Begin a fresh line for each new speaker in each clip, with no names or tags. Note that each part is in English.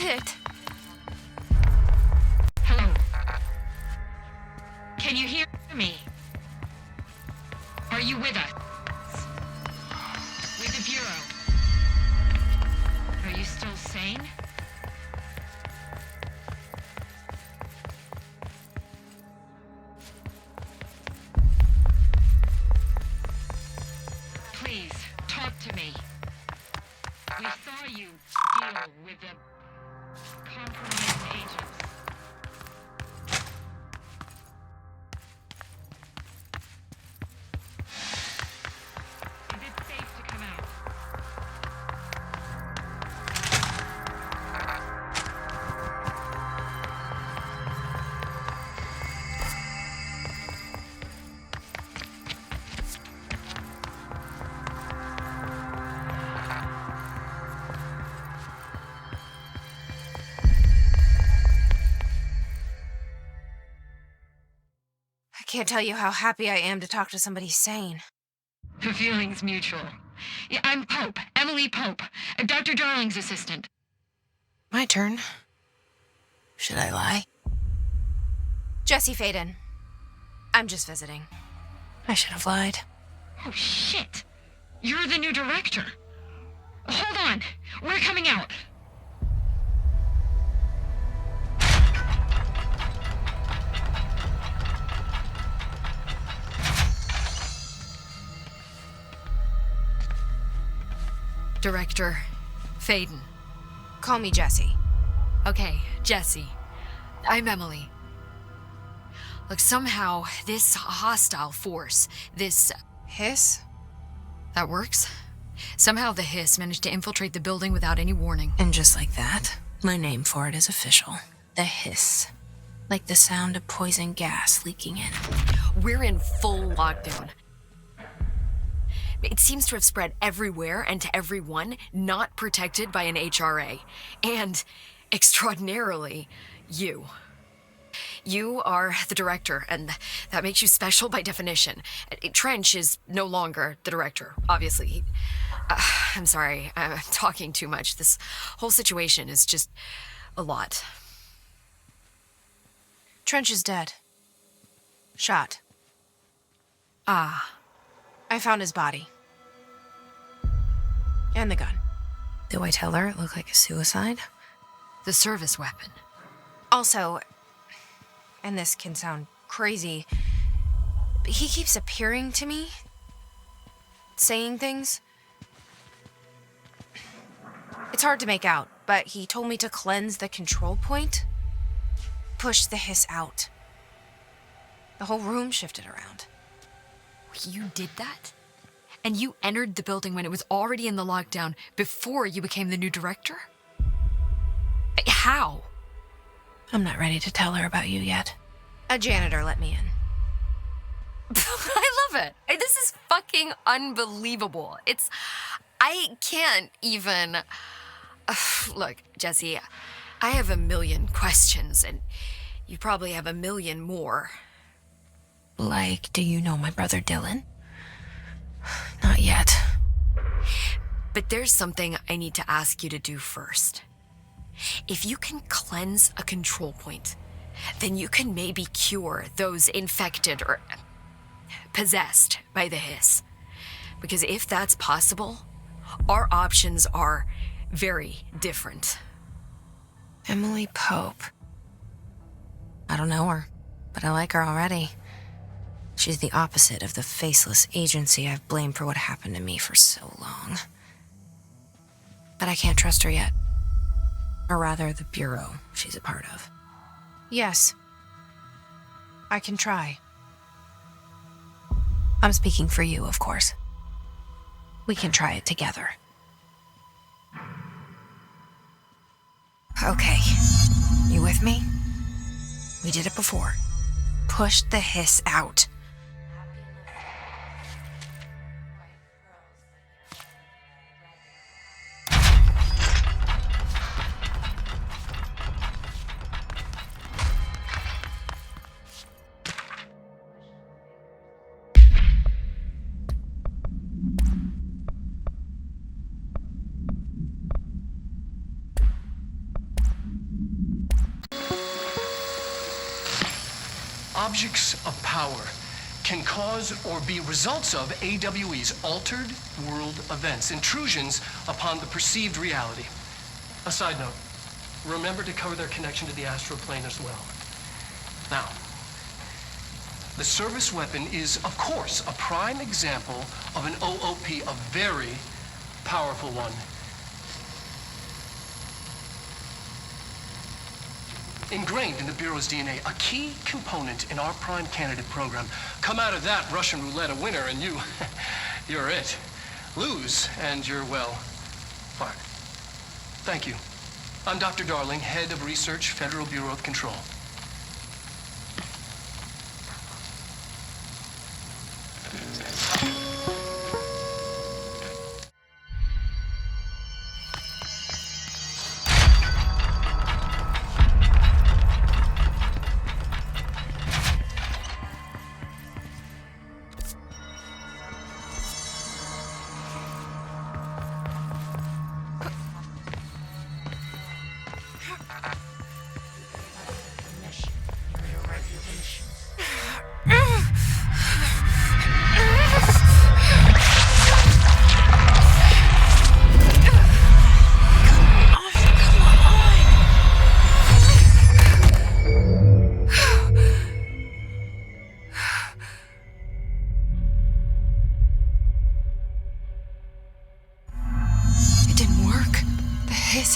it.
Hello. Can you hear me? Are you with us? With the Bureau? Are you still sane? Please, talk to me. We saw you deal with the compromised agents. Is it safe to come out?
I can't tell you how happy I am to talk to somebody sane.
The feeling's mutual. Yeah, I'm Pope, Emily Pope, Dr. Darling's assistant.
My turn. Should I lie? Jesse Faden. I'm just visiting. I should have lied.
Oh, shit. You're the new director. Hold on. We're coming out.
Director Faden.
Call me Jesse.
Okay, Jesse. I'm Emily. Look, somehow this hostile force, this...
Hiss?
That works? Somehow the hiss managed to infiltrate the building without any warning.
And just like that, my name for it is official. The hiss. Like the sound of poison gas leaking in.
We're in full lockdown. It seems to have spread everywhere and to everyone not protected by an HRA. And, extraordinarily, you. You are the director, and that makes you special by definition. Trench is no longer the director, obviously. I'm sorry, I'm talking too much. This whole situation is just a lot.
Trench is dead. Shot.
Ah.
I found his body. And the gun.
Do I tell her it looked like a suicide?
The service weapon.
Also, and this can sound crazy, but he keeps appearing to me, saying things. It's hard to make out, but he told me to cleanse the control point, push the hiss out. The whole room shifted around.
You did that? And you entered the building when it was already in the lockdown before you became the new director? How?
I'm not ready to tell her about you yet.
A janitor let me in.
I love it. This is fucking unbelievable. I can't even... Look, Jesse, I have a million questions, and you probably have a million more.
Like, do you know my brother Dylan? Not yet.
But there's something I need to ask you to do first. If you can cleanse a control point, then you can maybe cure those infected or possessed by the hiss. Because if that's possible, our options are very different.
Emily Pope. I don't know her, but I like her already. She's the opposite of the faceless agency I've blamed for what happened to me for so long. But I can't trust her yet. Or rather, the Bureau she's a part of.
Yes. I can try.
I'm speaking for you, of course. We can try it together. Okay. You with me? We did it before. Push the hiss out.
objects of power can cause or be results of AWE's altered world events, intrusions upon the perceived reality. A side note, remember to cover their connection to the astral plane as well. Now, the service weapon is, of course, a prime example of an OOP, a very powerful one. Ingrained in the Bureau's DNA, a key component in our prime candidate program. Come out of that Russian roulette a winner and you're it. Lose and you're, well, fired. Thank you. I'm Dr. Darling, Head of Research, Federal Bureau of Control.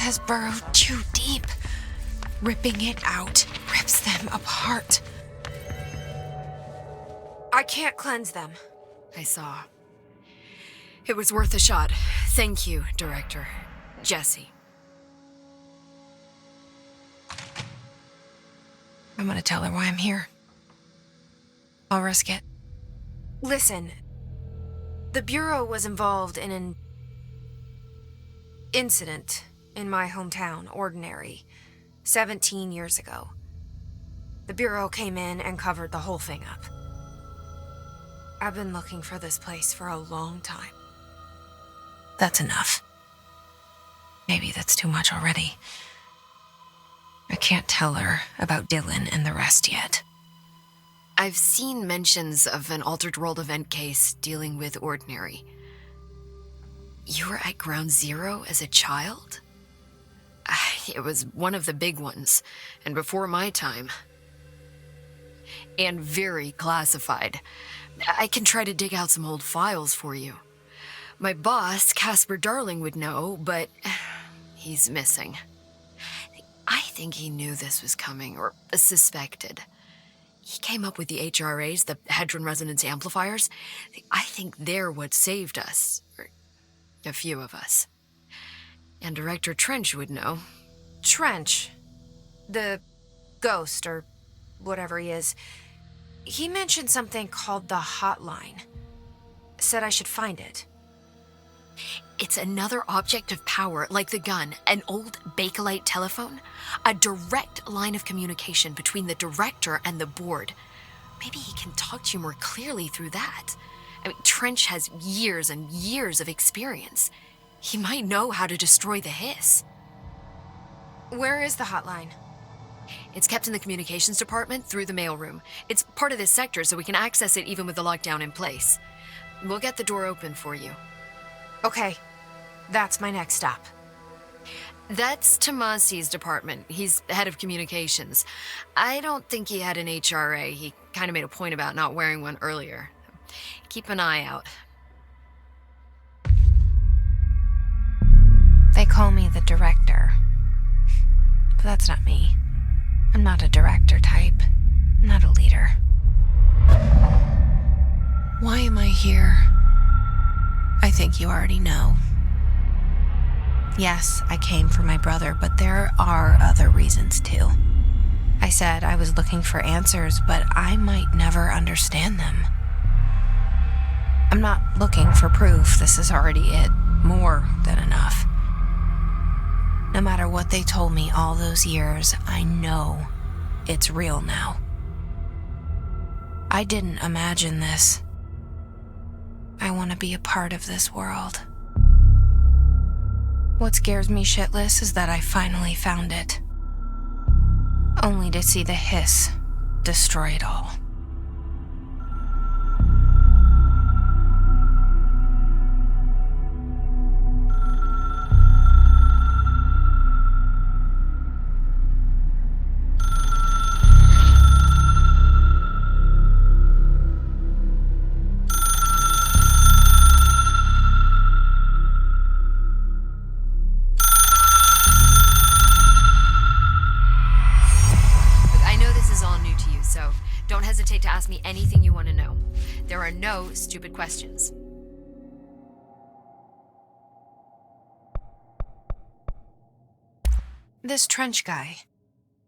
Has burrowed too deep. Ripping it out rips them apart.
I can't cleanse them.
I saw. It was worth a shot. Thank you, Director. Jesse.
I'm gonna tell her why I'm here. I'll risk it.
Listen, the Bureau was involved in an incident in my hometown, Ordinary, 17 years ago. The Bureau came in and covered the whole thing up. I've been looking for this place for a long time.
That's enough. Maybe that's too much already. I can't tell her about Dylan and the rest yet.
I've seen mentions of an altered world event case dealing with Ordinary. You were at Ground Zero as a child? It was one of the big ones, and before my time. And very classified. I can try to dig out some old files for you. My boss, Casper Darling, would know, but he's missing. I think he knew this was coming, or suspected. He came up with the HRAs, the Hadron Resonance Amplifiers. I think they're what saved us. Or a few of us. And Director Trench would know.
Trench, the ghost, or whatever he is, he mentioned something called the hotline. Said I should find it.
It's another object of power, like the gun, an old Bakelite telephone, a direct line of communication between the director and the board. Maybe he can talk to you more clearly through that. I mean, Trench has years and years of experience. He might know how to destroy the hiss.
Where is the hotline?
It's kept in the communications department through the mailroom. It's part of this sector, so we can access it even with the lockdown in place. We'll get the door open for you.
Okay, that's my next stop.
That's Tomasi's department. He's head of communications. I don't think he had an HRA. He kind of made a point about not wearing one earlier. Keep an eye out.
They call me the director. But that's not me. I'm not a director type. I'm not a leader. Why am I here? I think you already know. Yes, I came for my brother, but there are other reasons too. I said I was looking for answers, but I might never understand them. I'm not looking for proof. This is already it. More than enough. No matter what they told me all those years, I know it's real now. I didn't imagine this. I want to be a part of this world. What scares me shitless is that I finally found it. Only to see the hiss destroy it all.
So don't hesitate to ask me anything you want to know. There are no stupid questions.
This trench guy.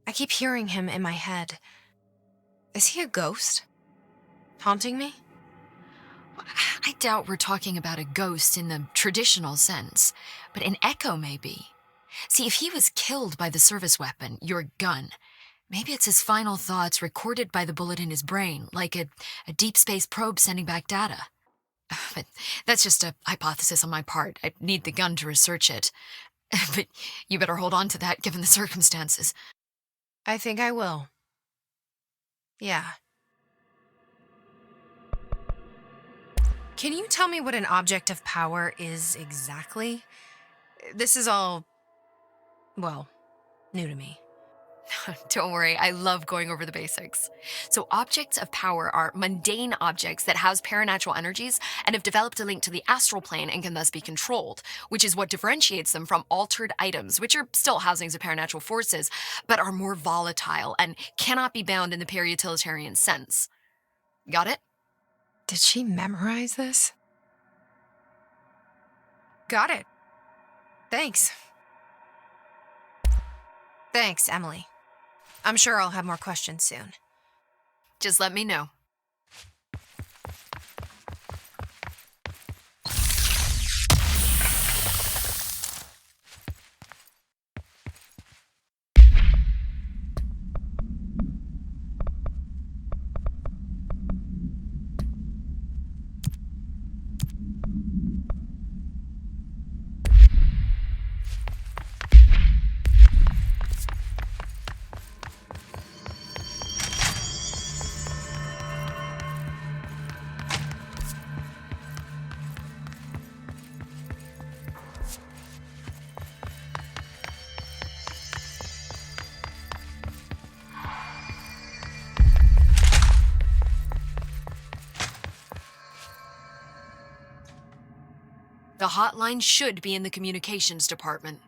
I keep hearing him in my head. Is he a ghost? Haunting me?
I doubt we're talking about a ghost in the traditional sense, but an echo maybe. See, if he was killed by the service weapon, your gun, maybe it's his final thoughts recorded by the bullet in his brain, like a deep space probe sending back data. But that's just a hypothesis on my part. I need the gun to research it. But you better hold on to that given the circumstances.
I think I will. Yeah. Can you tell me what an object of power is exactly? This is all, well, new to me.
Don't worry, I love going over the basics. So objects of power are mundane objects that house paranatural energies and have developed a link to the astral plane and can thus be controlled, which is what differentiates them from altered items, which are still housings of paranatural forces, but are more volatile and cannot be bound in the peri-utilitarian sense. Got it?
Did she memorize this? Got it. Thanks. Thanks, Emily. I'm sure I'll have more questions soon.
Just let me know. The hotline should be in the communications department.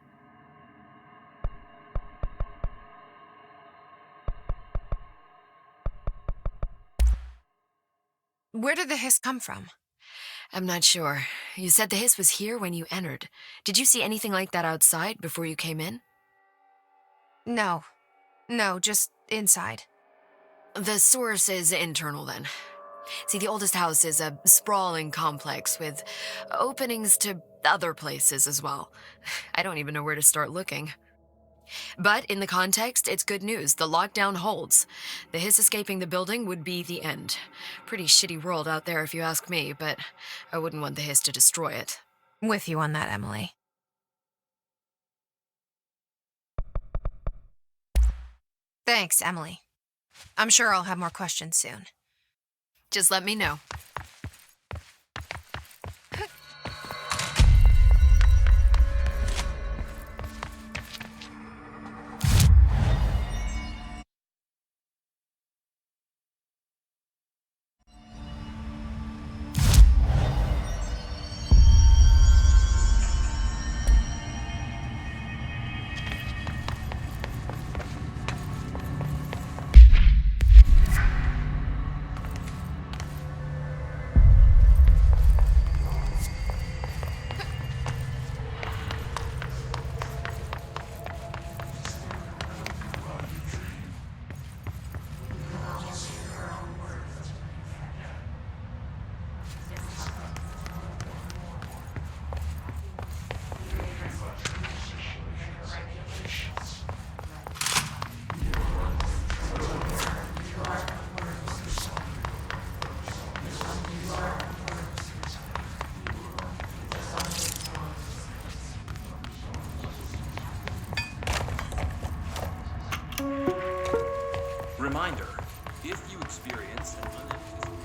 Where did the hiss come from?
I'm not sure. You said the hiss was here when you entered. Did you see anything like that outside before you came in?
No. No, just inside.
The source is internal then. See, the oldest house is a sprawling complex with openings to other places as well. I don't even know where to start looking. But in the context, it's good news. The lockdown holds. The hiss escaping the building would be the end. Pretty shitty world out there if you ask me, but I wouldn't want the hiss to destroy it.
With you on that, Emily. Thanks, Emily. I'm sure I'll have more questions soon.
Just let me know.
Reminder, If you experience an unanticipated...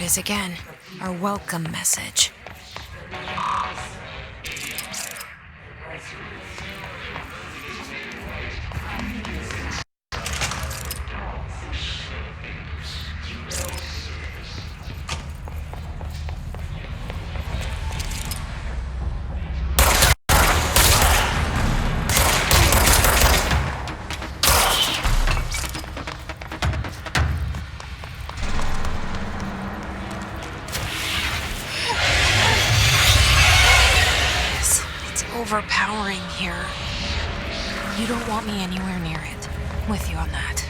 is again. Our welcome message. It's overpowering here. You don't want me anywhere near it. I'm with you on that.